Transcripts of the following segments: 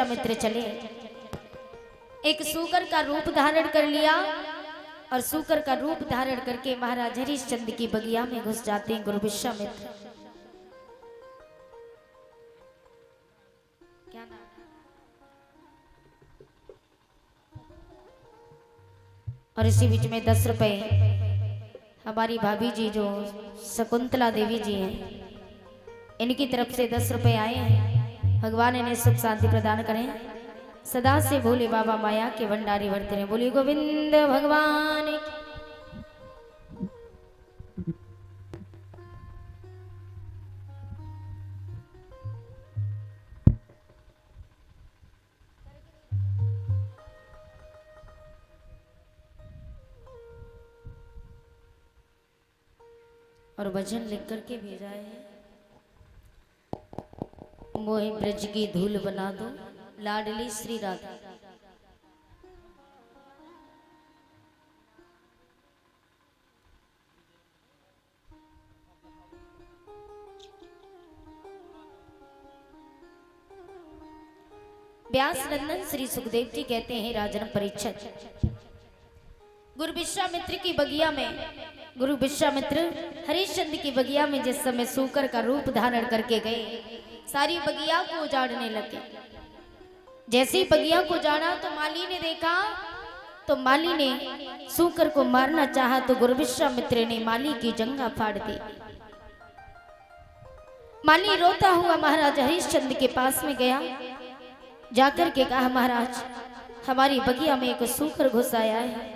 मित्र चले, एक सूकर का रूप धारण कर लिया और सूकर का रूप धारण करके महाराज हरिश्चंद्र की बगिया में घुस जाते हैं गुरु विश्वामित्र। क्या नाम? और इसी बीच में 10 रुपए हमारी भाभी जी जो शकुंतला देवी जी हैं, इनकी तरफ से 10 रुपए आए हैं। भगवान इन्हें सुख शांति प्रदान करें, सदा से भोले बाबा माया के भंडारी भरते रहे। बोलिए गोविंद भगवान। और भजन लिख करके भेजा है, मोहे ब्रज की धूल बना दो लाडली श्री राधा। व्यास नंदन श्री सुखदेव जी कहते हैं, राजन परीक्षित गुरु विश्वामित्र की बगिया में, गुरु विश्वामित्र हरिश्चंद्र की बगिया में जिस समय सूकर का रूप धारण करके गए, सारी बगिया को उजाड़ने लगे। जैसे ही बगिया को उजाड़ा तो माली ने देखा, तो माली ने सूकर को मारना चाहा तो गुरु विश्वामित्र ने माली की जंगा फाड़ दी। माली रोता हुआ महाराज हरिश्चंद्र के पास में गया, जाकर के कहा, महाराज हमारी बगिया में एक सूकर घुस आया है,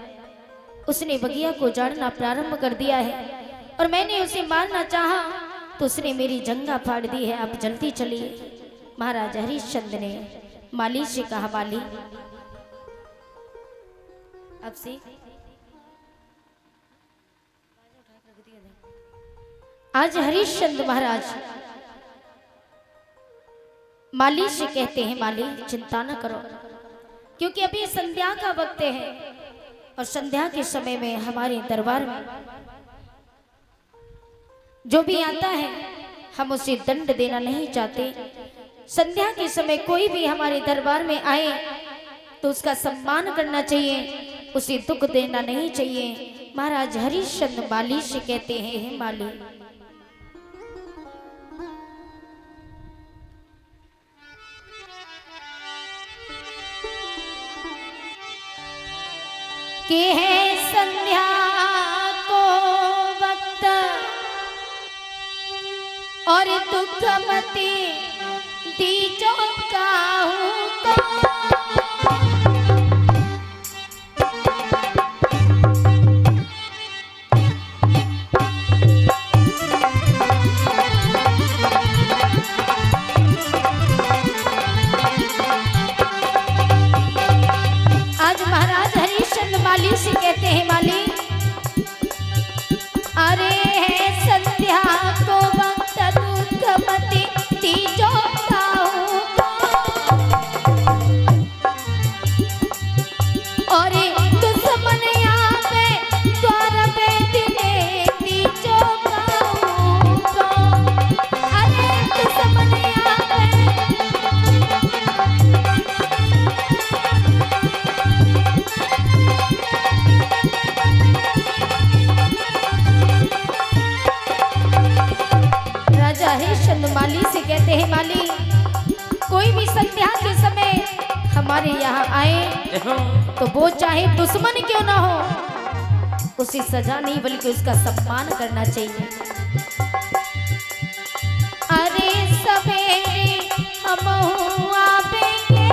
उसने बगिया को उजाड़ना प्रारंभ कर दिया है और मैंने उसे मारना चाहा तो उसने मेरी जंगा फाड़ दी है, आप जल्दी चलिए। महाराज हरिश्चंद्र ने माली से कहा, माली अब से आज हरिश्चंद्र महाराज माली से कहते हैं, माली चिंता न करो, क्योंकि अभी संध्या का वक्त है और संध्या के समय में हमारे दरबार में जो भी आता है हम उसे दंड देना नहीं चाहते। संध्या के समय कोई भी हमारे दरबार में आए तो उसका सम्मान करना चाहिए, उसे दुख देना नहीं चाहिए। महाराज हरिश्चंद्र माली से कहते हैं, हे माली कि है संध्या को वक्त और दुख मती दीजो काहू का। आज महाराज हरिश्चंद्र माली से कहते हैं, माली अरे है संध्या को वक्त दुख मती दीजो काहू और दुश्मन आवे द्वार पे दिने दीजो काहू को। अरे दुश्मन आवे हरिश्चंद्र माली से कहते हैं, माली कोई भी संध्या के समय हमारे यहाँ आए तो वो चाहे दुश्मन क्यों ना हो, उसे सजा नहीं बल्कि उसका सम्मान करना चाहिए। अरे सवेरे हम आवेंगे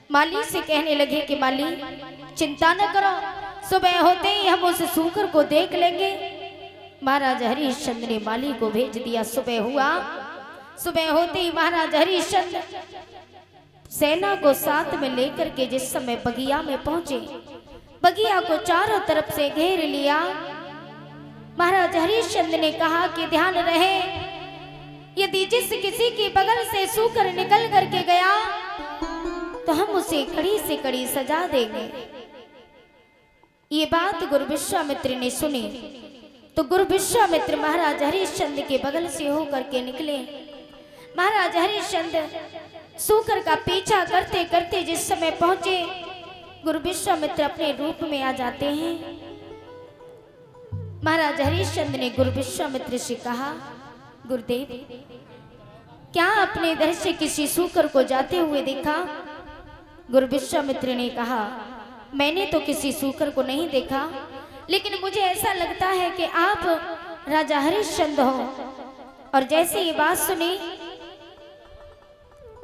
माली से कहने लगे कि माली चिंता न करो, सुबह होते ही हम उस सूकर को देख लेंगे। महाराज हरिश्चंद्र ने माली को भेज दिया। सुबह हुआ, सुबह होते ही महाराज हरिश्चंद्र सेना को साथ में लेकर के जिस समय बगिया में पहुंचे, बगिया को चारों तरफ से घेर लिया। महाराज हरिश्चंद्र ने कहा कि ध्यान रहे, यदि जिस किसी की बगल से सूकर निकल करके गया तो हम उसे कड़ी से कड़ी सजा देंगे। ये बात गुरु विश्वामित्र ने सुनी तो गुरु विश्वामित्र महाराज हरिश्चंद्र के बगल से होकर के निकले। महाराज हरिश्चंद्र सूकर का पीछा करते करते जिस समय पहुंचे, गुरु विश्वामित्र अपने रूप में आ जाते हैं। महाराज हरिश्चंद्र ने गुरु विश्वामित्र से कहा, गुरुदेव क्या आपने इधर से किसी सूकर को जाते हुए देखा? गुरु विश्वामित्र ने कहा, मैंने तो किसी सूकर को नहीं देखा, लेकिन मुझे ऐसा लगता है कि आप राजा हरिश्चंद्र हो। और जैसे ये बात सुनी,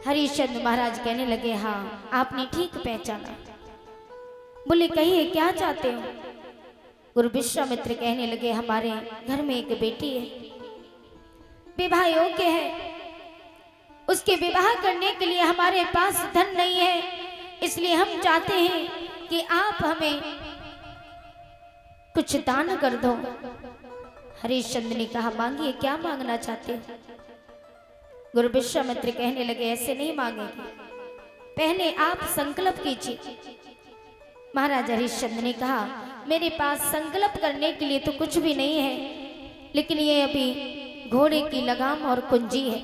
हरिश्चंद्र महाराज कहने लगे, हाँ आपने ठीक पहचाना। बोले कहिए क्या चाहते हो? गुरु विश्वामित्र कहने लगे, हमारे घर में एक बेटी है, विवाह योग्य है, उसके विवाह करने के लिए हमारे पास धन नहीं है, इसलिए हम चाहते हैं कि आप हमें कुछ दान कर दो। हरिश्चंद्र ने कहा, मांगिए, क्या मांगना चाहते हो? गुरु विश्वामित्र कहने लगे, ऐसे नहीं मांगेंगे, पहले आप संकल्प कीजिए। महाराज हरिश्चंद्र ने कहा, मेरे पास संकल्प करने के लिए तो कुछ भी नहीं है, लेकिन ये अभी घोड़े की लगाम और कुंजी है।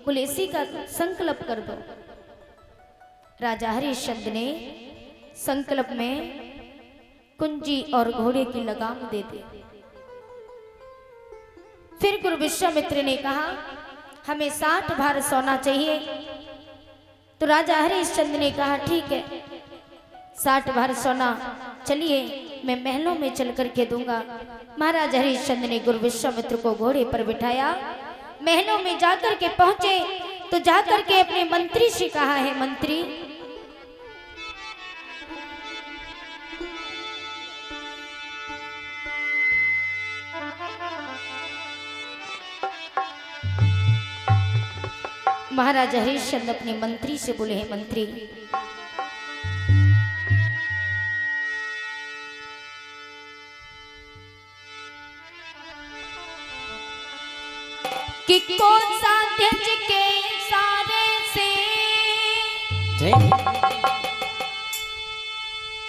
बोले इसी का संकल्प कर दो। राजा हरिश्चंद्र ने संकल्प में कुंजी और घोड़े की लगाम दे दी। फिर गुरु विश्वामित्र ने कहा, हमें 60 भार सोना चाहिए। तो राजा हरिश्चंद्र ने कहा, ठीक है 60 भार सोना, चलिए मैं महलों में चल करके दूंगा। महाराज हरिश्चंद्र ने गुरु विश्वामित्र को घोड़े पर बिठाया, महलों में जाकर के पहुंचे तो जाकर के अपने मंत्री से कहा है, मंत्री महाराज हरिश्चंद्र अपने मंत्री से बोले हैं, मंत्री कि कौन साध्य के सारे से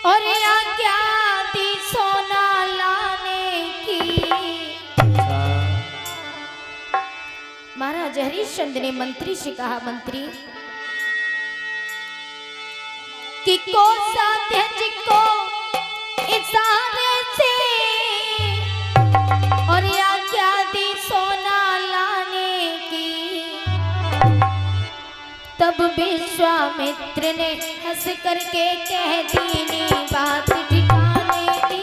और आज्ञा दी सोना लाने की। महाराज हरिश्चंद्र ने मंत्री से कहा, मंत्री कि कौन साध्य को इशारे से और आज्ञा दी सोना लाने की। तब विश्वामित्र ने हंस करके कह दी बात ठिकाने की।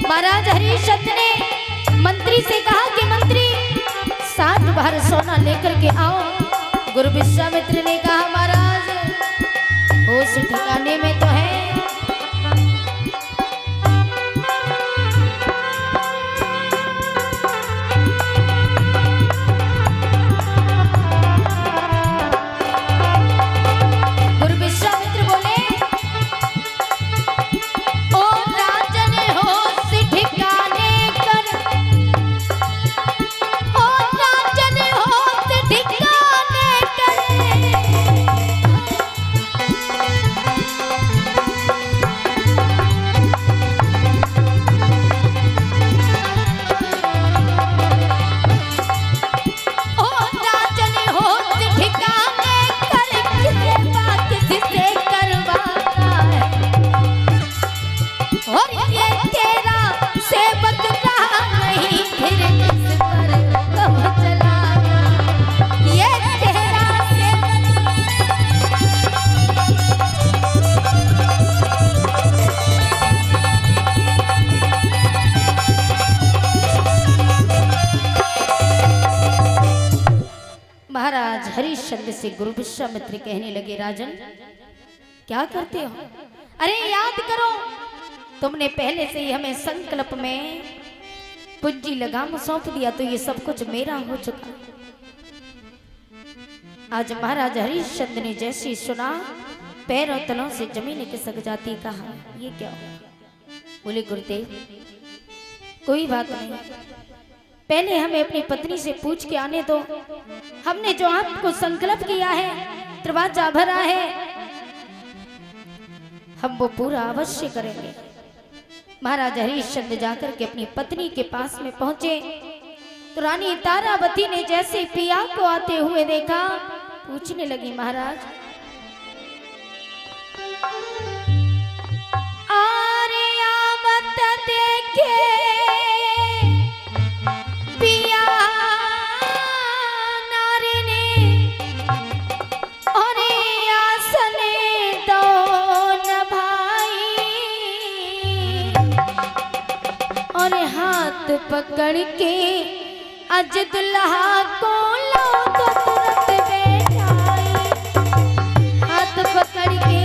महाराज हरिश्चंद्र ने मंत्री से कहा कि मंत्री 60 भार सोना लेकर के आओ। गुरु विश्वामित्र ने कहा, महाराज होश ठिकाने में तो है। हरिश्चंद्र से गुरु विश्वामित्र कहने लगे, राजन क्या करते हो? अरे याद करो, तुमने पहले से ही हमें संकल्प में पूंजी लगाम सौंप दिया, तो ये सब कुछ मेरा हो चुका। आज महाराज हरिश्चंद्र ने जैसे सुना, पैरों तलों से जमीन खिसक जाती। कहा, ये क्या हो? बोले, गुरुदेव कोई बात नहीं, पहले हमें अपनी पत्नी से पूछ के आने दो। हमने जो आपको संकल्प किया है, दरवाजा भरा है, हम वो पूरा अवश्य करेंगे। महाराज हरिश्चंद्र जाकर के अपनी पत्नी के पास में पहुंचे तो रानी तारावती ने जैसे पिया को आते हुए देखा, पूछने लगी, महाराज अरे आवत देखे पिया नारी ने, और आसने दो न भाई, और हाथ पकड़ के अज दुल्हा को लो तो तुरंत बैठाई। हाथ पकड़ के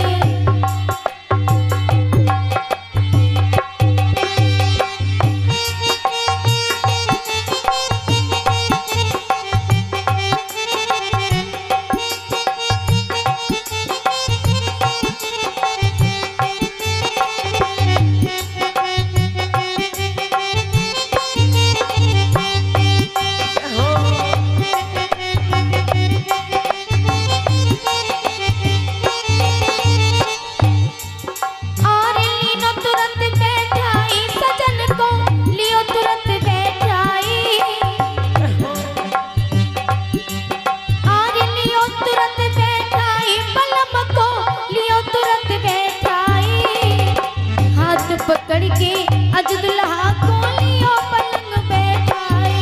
पकड़ के अज दुल्हा को लियो पलंग बैठाई।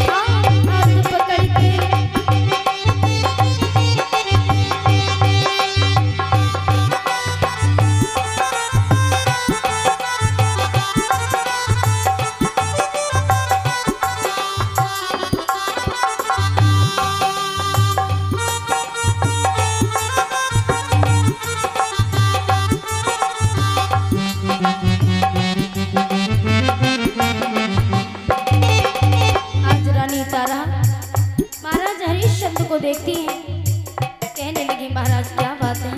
हाथ पकड़ के को देखती है, कहने लगी, महाराज क्या बात है?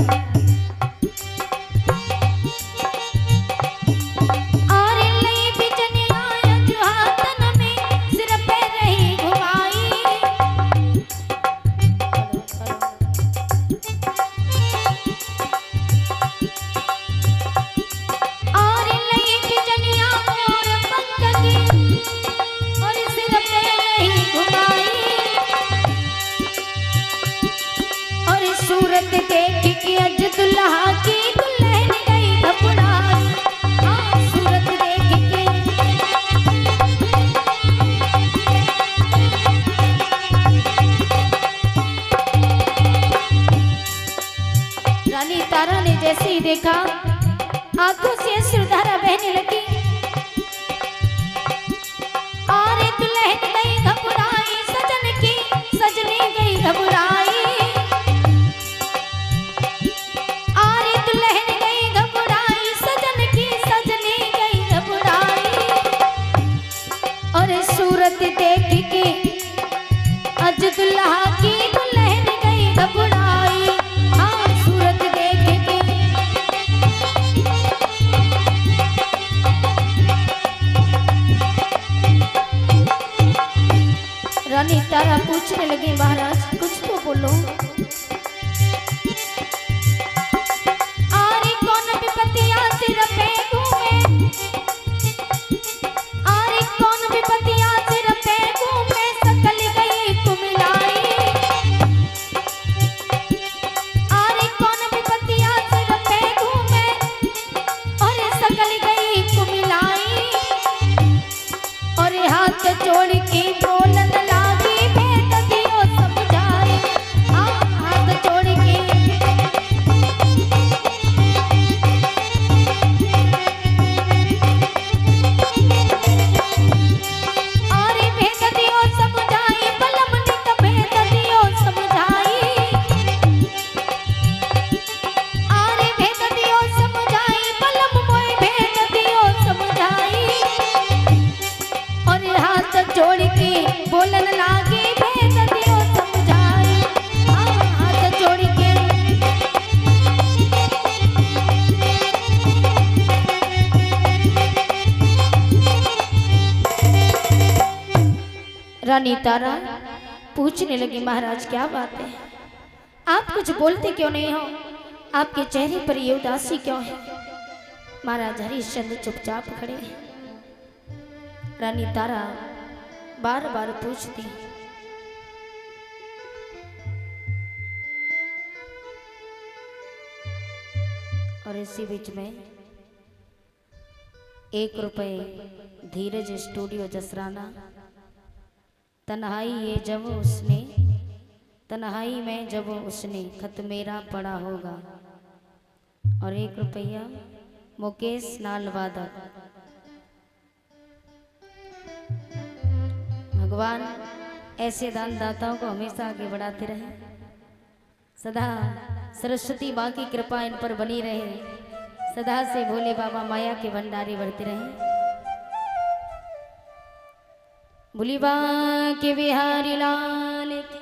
और लई बिजनिया जो हाथन में सिर पे रही घुमाई। और लई बिजनिया और पंख की, और सिर पे रही घुमाई। सूरत देख के अज दुल्हा की दुल्हन गई घबराई। सूरत देख के रानी तारा ने जैसे ही देखा, आंखों से अश्रुधारा बहने लगी। और दुल्हन गई घबराई, सजन की सजनी गई घबराई। सूरत देख के अज दुल्हा की दुल्हन गई घबराई। सूरत देख के रानी तारा पूछने लगी, महाराज कुछ तो बोलो। रानी तारा पूछने लगी, महाराज क्या बात है, आप कुछ बोलते क्यों नहीं हो, आपके चेहरे पर ये उदासी क्यों है। महाराज हरिश्चंद्र चुपचाप खड़े हैं। रानी तारा बार बार पूछती, और इसी बीच में 1 रुपए धीरज स्टूडियो जसराना, तन्हाई ये जब उसने, तन्हाई में जब उसने खत मेरा पढ़ा होगा, और 1 रुपया मुकेश नालवादक। भगवान ऐसे दान दाताओं को हमेशा आगे बढ़ाते रहे, सदा सरस्वती माँ की कृपा इन पर बनी रहे, सदा से भोले बाबा माया के भंडारे बढ़ते रहे। भोले बाबा के बिहारी लाल की